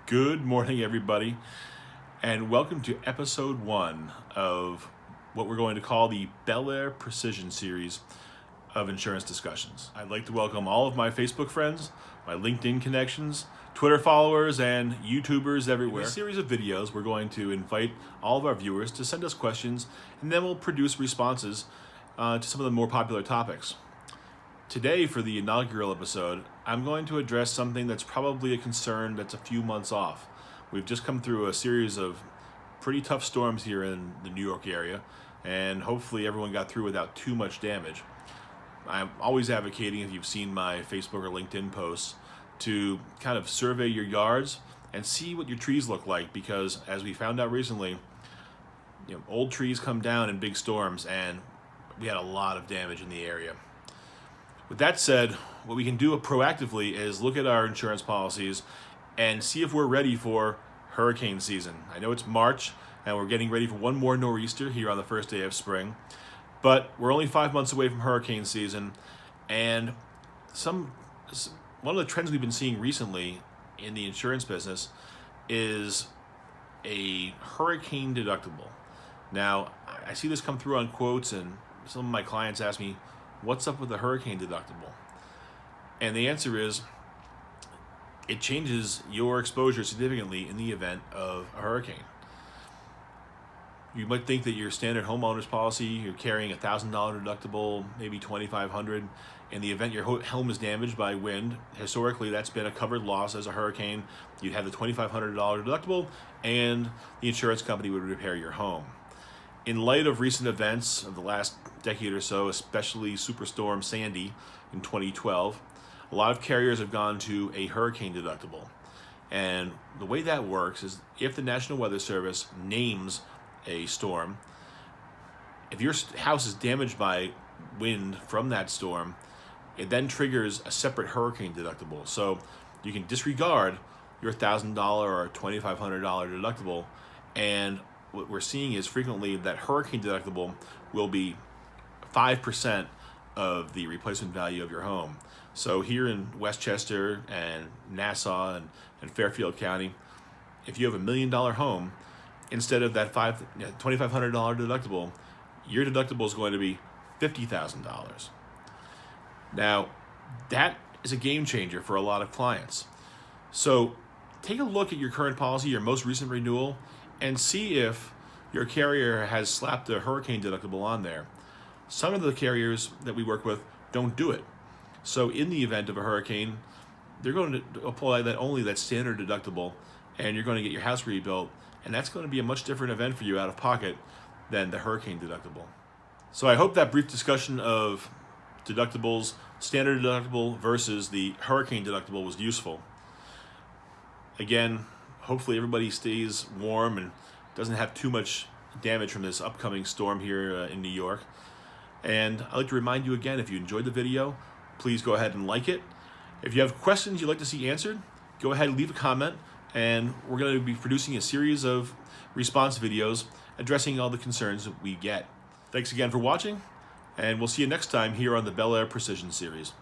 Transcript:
Good morning, everybody, and welcome to episode 1 of what we're going to call the Belair Precision series of insurance discussions. I'd like to welcome all of my Facebook friends, my LinkedIn connections, Twitter followers, and YouTubers everywhere. In this series of videos, we're going to invite all of our viewers to send us questions, and then we'll produce responses to some of the more popular topics. Today, for the inaugural episode, I'm going to address something that's probably a concern that's a few months off. We've just come through a series of pretty tough storms here in the New York area, and hopefully everyone got through without too much damage. I'm always advocating, if you've seen my Facebook or LinkedIn posts, to kind of survey your yards and see what your trees look like, because as we found out recently, old trees come down in big storms, and we had a lot of damage in the area. With that said, what we can do proactively is look at our insurance policies and see if we're ready for hurricane season. I know it's March and we're getting ready for one more nor'easter here on the first day of spring, but we're only 5 months away from hurricane season, and one of the trends we've been seeing recently in the insurance business is a hurricane deductible. Now, I see this come through on quotes, and some of my clients ask me, what's up with the hurricane deductible? And the answer is, it changes your exposure significantly in the event of a hurricane. You might think that your standard homeowners policy, you're carrying a $1,000 deductible, maybe $2,500. In the event your home is damaged by wind, historically that's been a covered loss as a hurricane. You'd have the $2,500 deductible, and the insurance company would repair your home. In light of recent events of the last decade or so, especially Superstorm Sandy in 2012, a lot of carriers have gone to a hurricane deductible. And the way that works is, if the National Weather Service names a storm, if your house is damaged by wind from that storm, it then triggers a separate hurricane deductible. So you can disregard your $1,000 or $2,500 deductible, and what we're seeing is frequently that hurricane deductible will be 5% of the replacement value of your home. So here in Westchester and Nassau and Fairfield County, if you have $1 million home, instead of that $2,500 deductible, your deductible is going to be $50,000. Now, that is a game changer for a lot of clients. So take a look at your current policy, your most recent renewal, and see if your carrier has slapped a hurricane deductible on there. Some of the carriers that we work with don't do it. So in the event of a hurricane, they're going to apply only that standard deductible, and you're going to get your house rebuilt, and that's going to be a much different event for you out of pocket than the hurricane deductible. So I hope that brief discussion of deductibles, standard deductible versus the hurricane deductible, was useful. Again, hopefully everybody stays warm and doesn't have too much damage from this upcoming storm here in New York. And I'd like to remind you again, if you enjoyed the video, please go ahead and like it. If you have questions you'd like to see answered, go ahead and leave a comment, and we're going to be producing a series of response videos addressing all the concerns that we get. Thanks again for watching, and we'll see you next time here on the Belair Precision series.